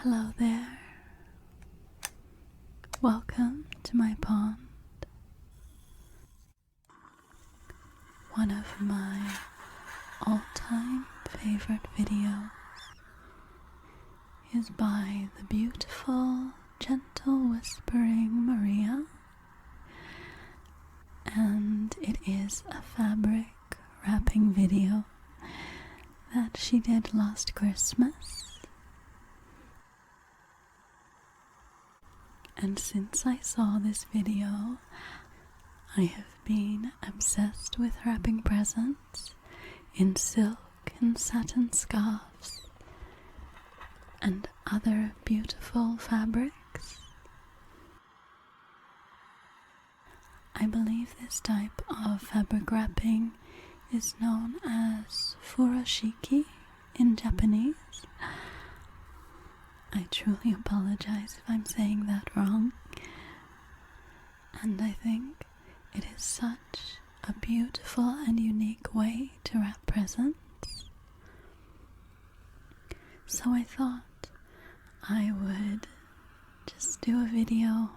Hello there. Welcome to my pond. One of my all-time favorite videos is by the beautiful, gentle whispering Maria, and it is a fabric wrapping video that she did last Christmas. And since I saw this video, I have been obsessed with wrapping presents in silk and satin scarves and other beautiful fabrics. I believe this type of fabric wrapping is known as furoshiki in Japanese. I truly apologize if I'm saying that wrong. And I think it is such a beautiful and unique way to wrap presents. So I thought I would just do a video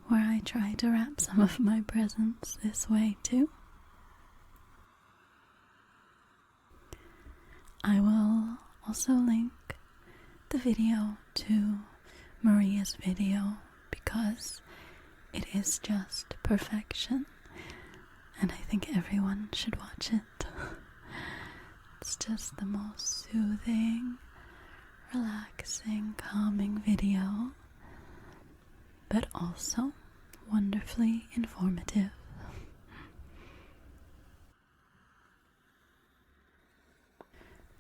where I try to wrap some of my presents this way too. I will also link the video to Maria's video because it is just perfection and I think everyone should watch it. It's just the most soothing, relaxing, calming video, but also wonderfully informative.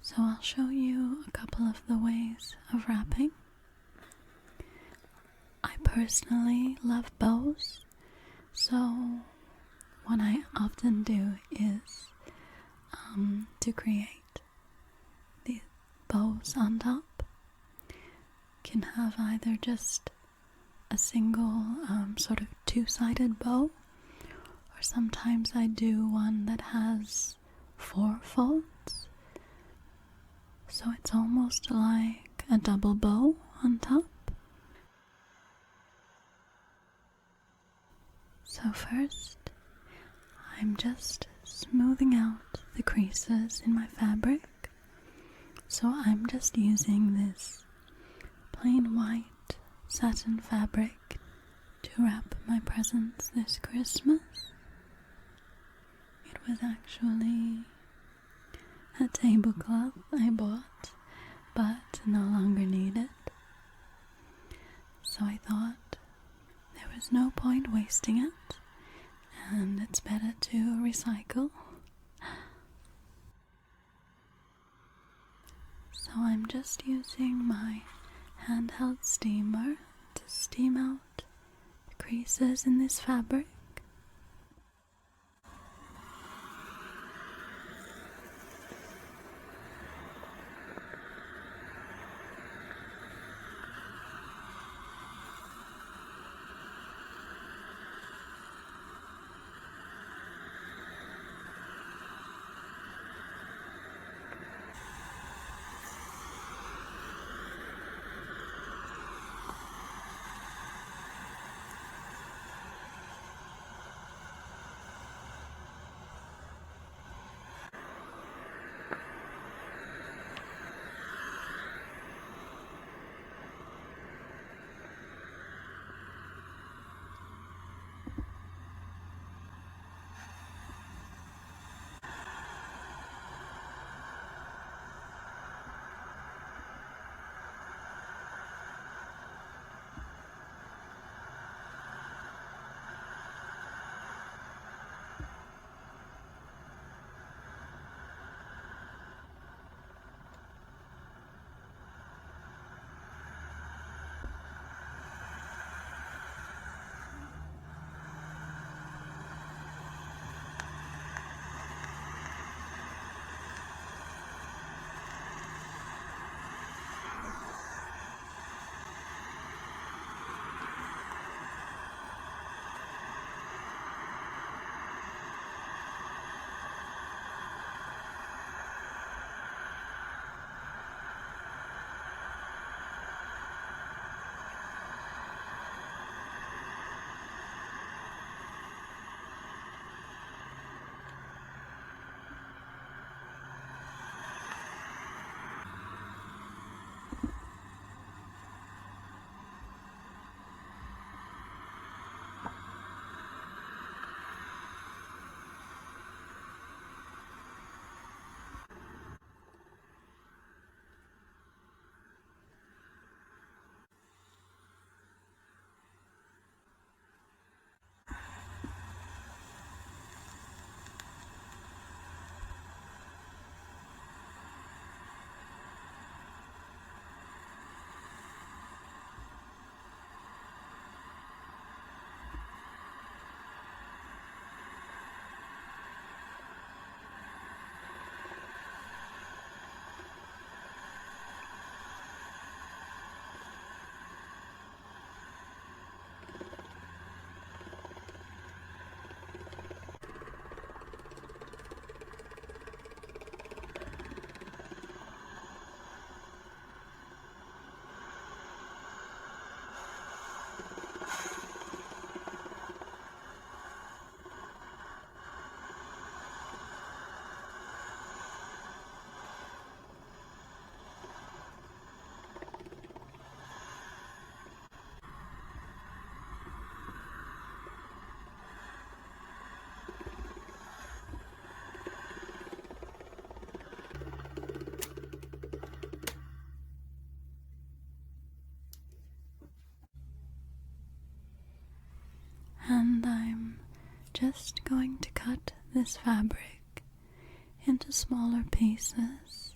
So I'll show you a couple of the ways of wrapping. I personally love bows, so what I often do is to create the bows on top. Can have either just a single sort of two-sided bow, or sometimes I do one that has 4 folds. So it's almost like a double bow on top. So first, I'm just smoothing out the creases in my fabric. So I'm just using this plain white satin fabric to wrap my presents this Christmas. It was actually a tablecloth I bought, but no longer need it. So I thought there was no point wasting it, and it's better to recycle. So I'm just using my handheld steamer to steam out the creases in this fabric. and I'm just going to cut this fabric into smaller pieces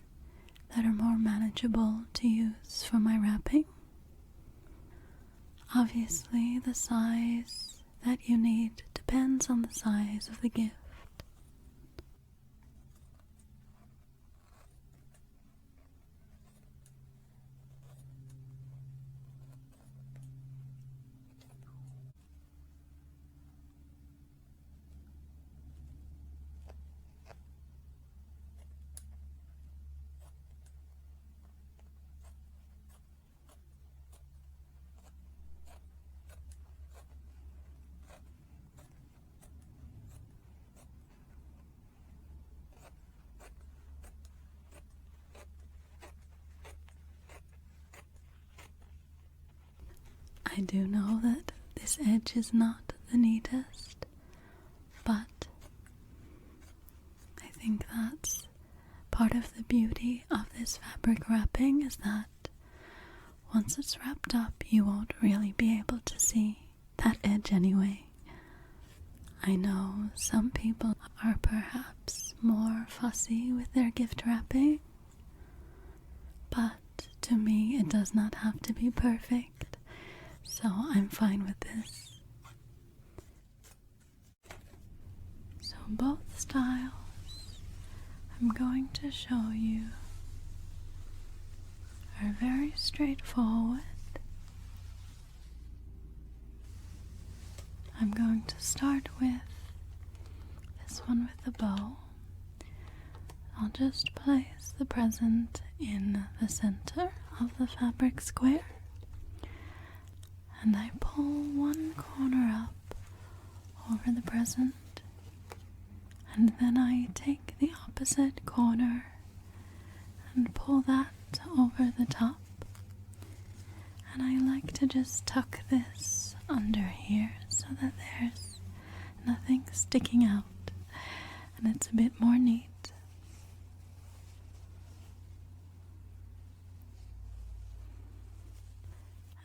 that are more manageable to use for my wrapping. Obviously, the size that you need depends on the size of the gift. I do know that this edge is not the neatest, but I think that's part of the beauty of this fabric wrapping, is that once it's wrapped up, you won't really be able to see that edge anyway. I know some people are perhaps more fussy with their gift wrapping, but to me it does not have to be perfect, so I'm fine with this. So both styles I'm going to show you are very straightforward. I'm going to start with this one with the bow. I'll just place the present in the center of the fabric square, and I pull one corner up over the present, and then I take the opposite corner and pull that over the top. And I like to just tuck this under here so that there's nothing sticking out and it's a bit more neat.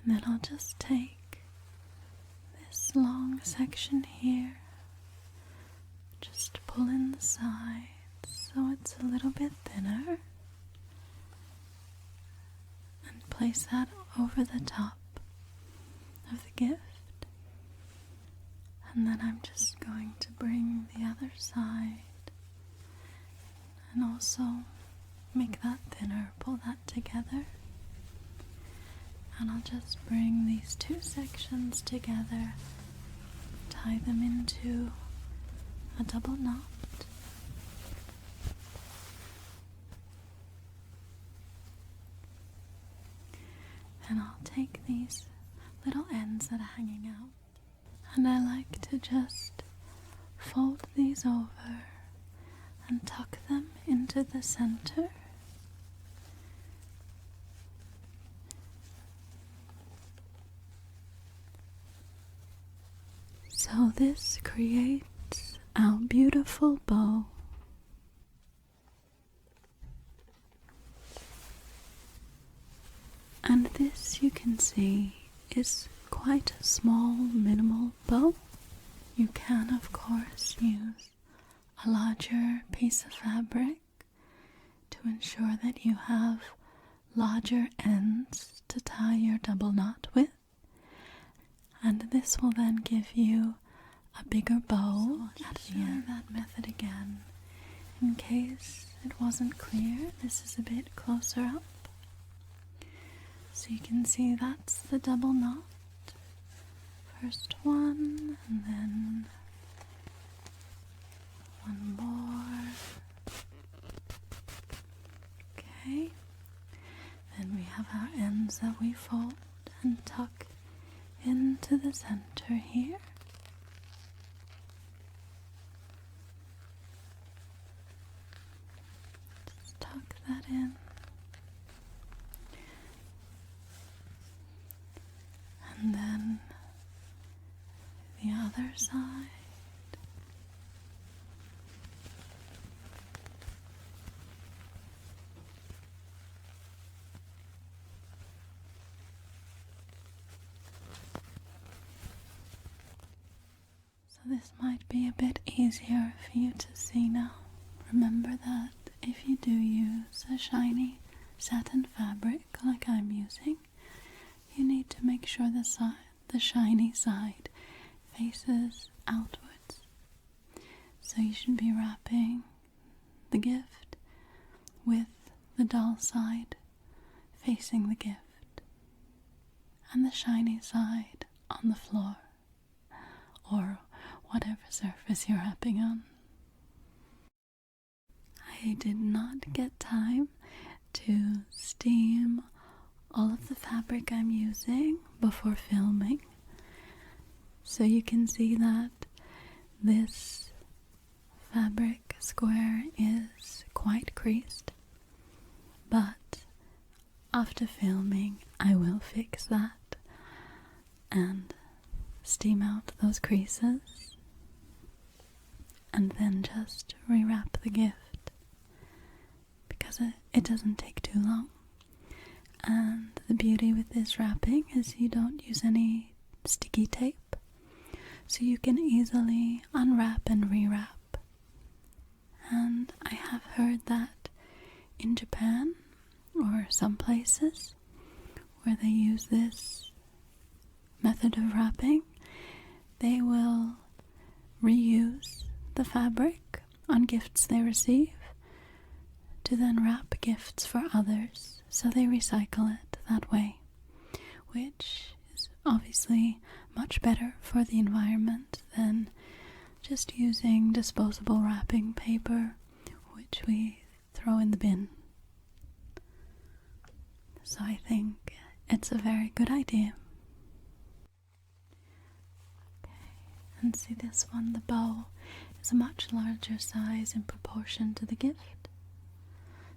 And then I'll just take this long section here, just pull in the sides so it's a little bit thinner, and place that over the top of the gift. And then I'm just going to bring the other side and also make that thinner, pull that together. And I'll just bring these two sections together, tie them into a double knot. And I'll take these little ends that are hanging out, and I like to just fold these over and tuck them into the center. So this creates our beautiful bow. And this, you can see, is quite a small, minimal bow. You can, of course, use a larger piece of fabric to ensure that you have larger ends to tie your double knot with. And this will then give you a bigger bow. So I'll share that method again in case it wasn't clear. This is a bit closer up. So you can see that's the double knot. First one, and then one more. Okay. Then we have our ends that we fold and tuck into the center here. Just tuck that in. And then the other side. So this might be a bit easier for you to see now. Remember that if you do use a shiny satin fabric like I'm using, you need to make sure the shiny side faces outwards. So you should be wrapping the gift with the dull side facing the gift and the shiny side on the floor or whatever surface you're wrapping on. I did not get time to steam all of the fabric I'm using before filming, so you can see that this fabric square is quite creased, but after filming I will fix that and steam out those creases and then just rewrap the gift, because it doesn't take too long. And the beauty with this wrapping is you don't use any sticky tape, so you can easily unwrap and rewrap. And I have heard that in Japan or some places where they use this method of wrapping, they will reuse the fabric on gifts they receive to then wrap gifts for others, so they recycle it that way, which is obviously much better for the environment than just using disposable wrapping paper, which we throw in the bin. So I think it's a very good idea. Okay, and see this one, the bow is a much larger size in proportion to the gift.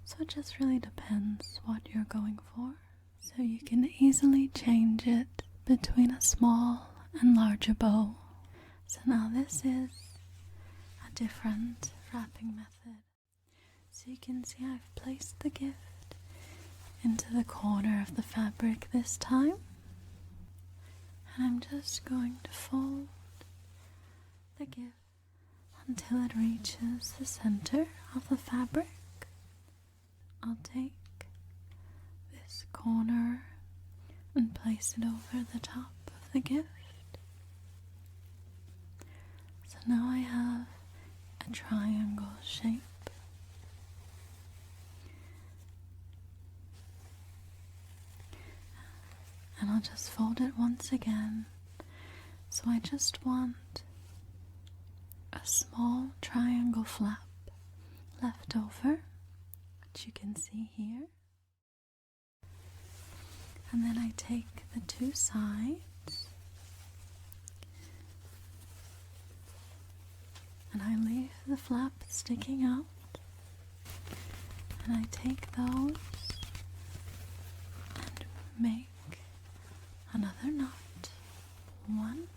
So it just really depends what you're going for. So you can easily change it between a small and larger bow. So now this is a different wrapping method. So you can see I've placed the gift into the corner of the fabric this time. And I'm just going to fold the gift until it reaches the center of the fabric. I'll take this corner and place it over the top of the gift. So now I have a triangle shape. And I'll just fold it once again. So I just want a small triangle flap left over, which you can see here. And then I take the two sides and I leave the flap sticking out, and I take those and make another knot. One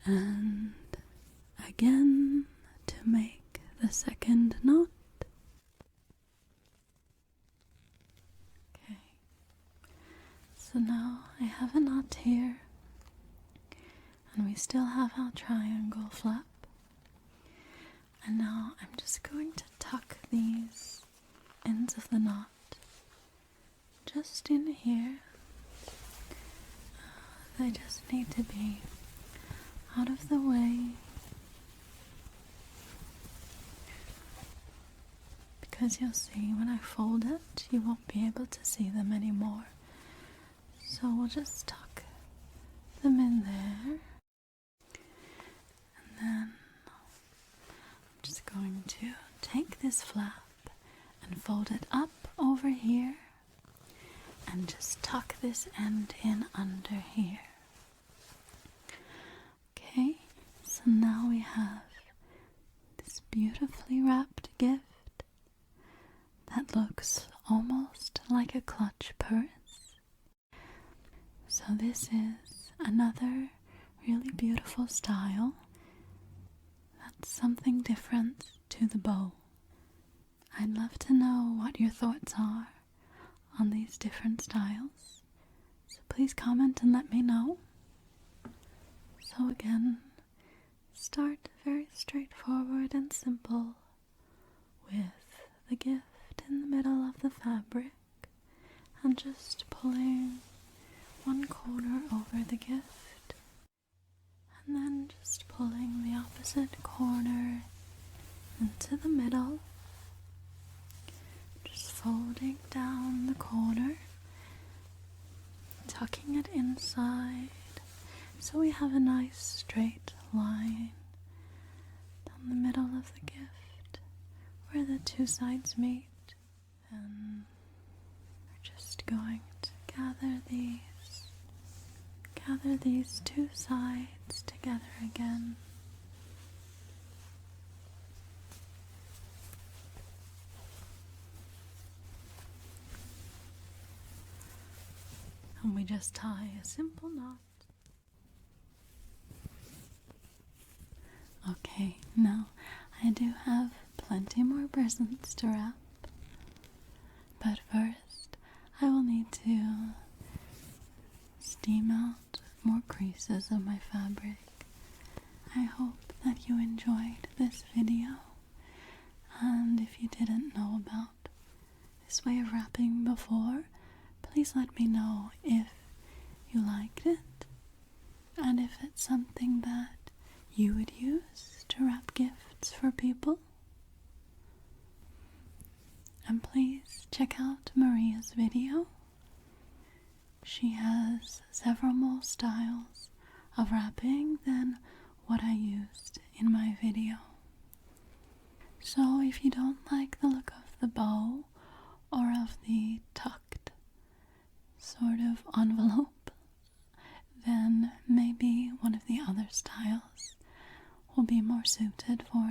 and again to make the second knot. Okay, so now I have a knot here and we still have our triangle flap, and now I'm just going to tuck these ends of the knot just in here. They just need to be out of the way, because you'll see when I fold it you won't be able to see them anymore. So we'll just tuck them in there, and then I'm just going to take this flap and fold it up over here and just tuck this end in under here. Okay, so now we have this beautifully wrapped gift that looks almost like a clutch purse. So this is another really beautiful style that's something different to the bow. I'd love to know what your thoughts are on these different styles, so please comment and let me know. So again, start very straightforward and simple with the gift in the middle of the fabric and just pulling one corner over the gift and then just pulling the opposite corner into the middle, just folding down the corner, tucking it inside so we have a nice straight line down the middle of the gift where the two sides meet. And we're just going to gather these two sides together again. And we just tie a simple knot. Okay, now I do have plenty more presents to wrap, but first I will need to steam out more creases of my fabric. I hope that you enjoyed this video, and if you didn't know about this way of wrapping before, please let me know if you liked it and if it's something that you would use to wrap gifts for people. And please check out Maria's video. She has several more styles of wrapping than what I used in my video. So if you don't like the look of the bow or of the tucked sort of envelope, then maybe one of the other styles will be more suited for